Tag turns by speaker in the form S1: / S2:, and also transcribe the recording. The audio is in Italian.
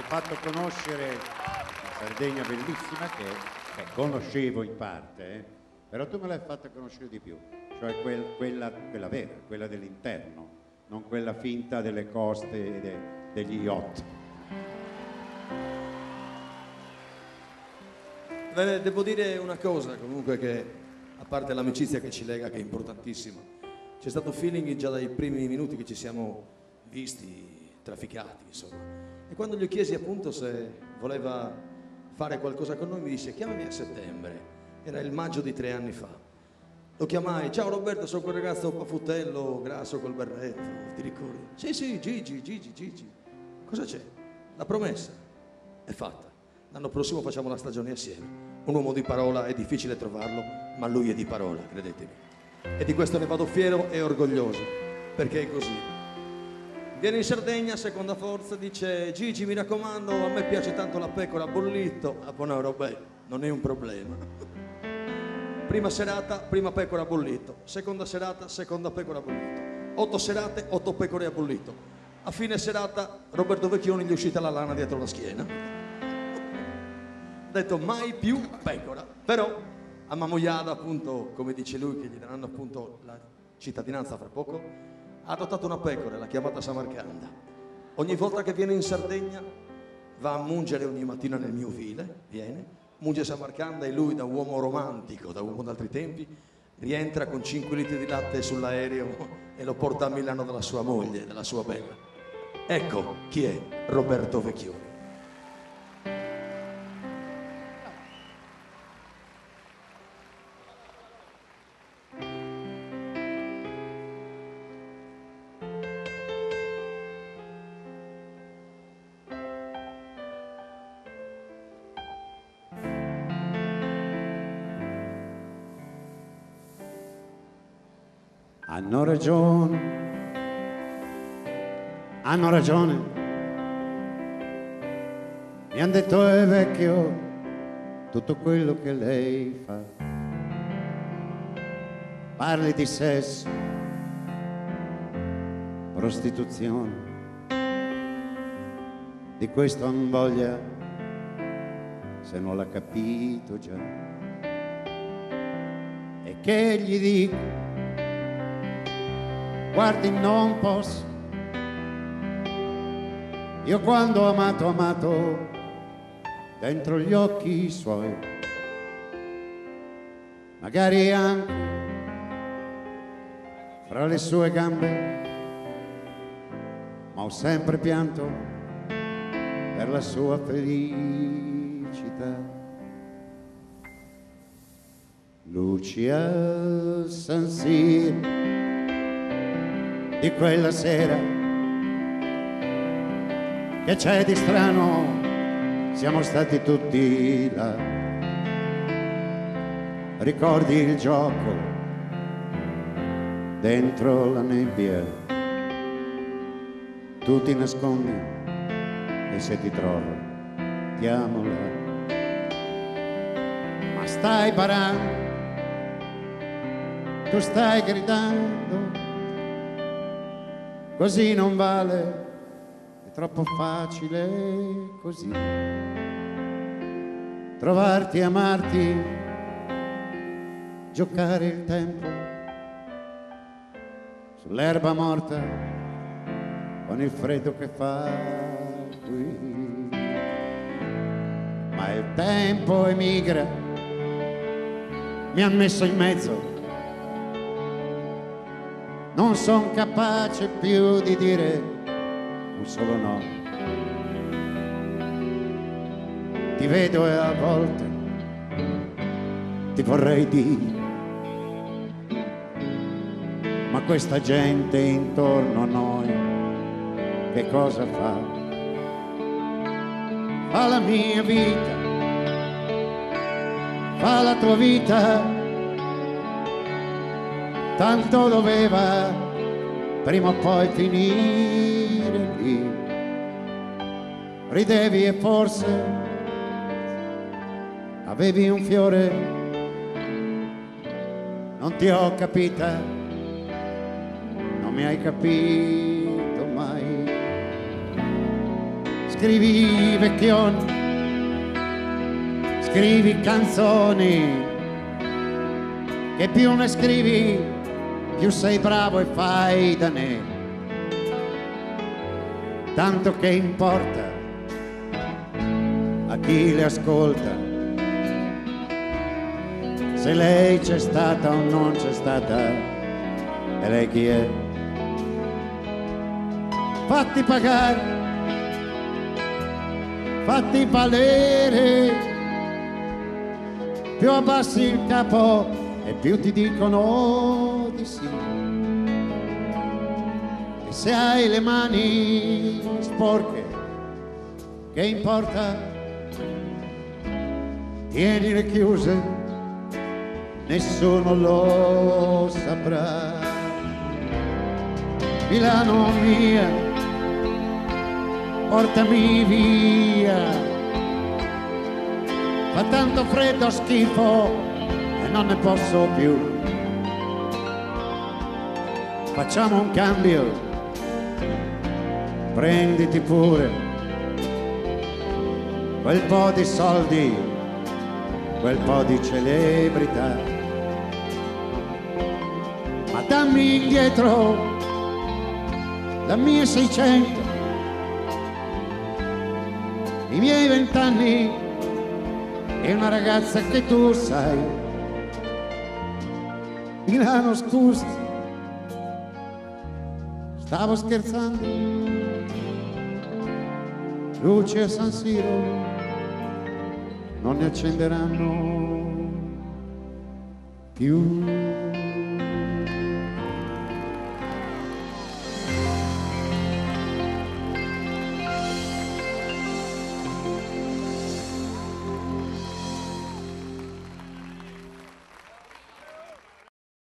S1: fatto conoscere una Sardegna bellissima che conoscevo in parte, però tu me l'hai fatta conoscere di più, cioè quella vera, quella dell'interno, non quella finta delle coste e degli yacht.
S2: Devo dire una cosa comunque, che a parte l'amicizia che ci lega, che è importantissima, c'è stato feeling già dai primi minuti che ci siamo visti, trafficati, insomma. E quando gli ho chiesi appunto se voleva fare qualcosa con noi, mi disse chiamami a settembre. Era il maggio di 3 anni fa. Lo chiamai: ciao Roberto, sono quel ragazzo paffutello, grasso col berretto, ti ricordi? Sì, Gigi. Cosa c'è? La promessa è fatta. L'anno prossimo facciamo la stagione assieme. Un uomo di parola, è difficile trovarlo, ma lui è di parola, credetemi. E di questo ne vado fiero e orgoglioso, perché è così. Viene in Sardegna, seconda forza, dice: Gigi, mi raccomando, a me piace tanto la pecora a bollito. Ah, buona roba, non è un problema. Prima serata, prima pecora a bollito. Seconda serata, seconda pecora a bollito. 8 serate, 8 pecore a bollito. A fine serata, Roberto Vecchioni gli è uscita la lana dietro la schiena. Ha detto mai più pecora. Però a Mamoiada, appunto, come dice lui, che gli daranno appunto la cittadinanza fra poco, ha adottato una pecora, l'ha chiamata Samarcanda. Ogni volta che viene in Sardegna va a mungere ogni mattina nel mio vile, viene, munge Samarcanda, e lui, da uomo romantico, da uomo d'altri tempi, rientra con 5 litri di latte sull'aereo e lo porta a Milano dalla sua moglie, dalla sua bella. Ecco chi è Roberto Vecchioni.
S1: Hanno ragione, mi han detto è vecchio tutto quello che lei fa. Parli di sesso, prostituzione, di questo han voglia, se non l'ha capito già. E che gli dico, guardi, non posso. Io quando ho amato dentro gli occhi suoi, magari anche fra le sue gambe, ma ho sempre pianto per la sua felicità. Luci al San Siro di quella sera, che c'è di strano, siamo stati tutti là. Ricordi il gioco dentro la nebbia, tu ti nascondi e se ti trovo ti amo là. Ma stai parando, tu stai gridando, così non vale, troppo facile così trovarti, amarti, giocare il tempo sull'erba morta con il freddo che fa qui. Ma il tempo emigra, mi han messo in mezzo, non son capace più di dire un solo no. Ti vedo e a volte ti vorrei dire, ma questa gente intorno a noi che cosa fa? Fa la mia vita, fa la tua vita, tanto doveva prima o poi finire lì. Ridevi e forse avevi un fiore, non ti ho capita, non mi hai capito mai. scrivi vecchioni, scrivi canzoni, che più ne scrivi più sei bravo e fai da ne. Tanto che importa a chi le ascolta se lei c'è stata o non c'è stata, e lei chi è? Fatti pagare, fatti valere, più abbassi il capo e più ti dicono di sì. E se hai le mani sporche, che importa? Tienile chiuse, nessuno lo saprà. Milano mia, portami via, fa tanto freddo, schifo e non ne posso più. Facciamo un cambio, prenditi pure quel po' di soldi, quel po' di celebrità, ma dammi indietro la mia 600, i miei 20 anni e una ragazza che tu sai. Milano, scusa, stavo scherzando. Luci a San Siro non ne accenderanno più.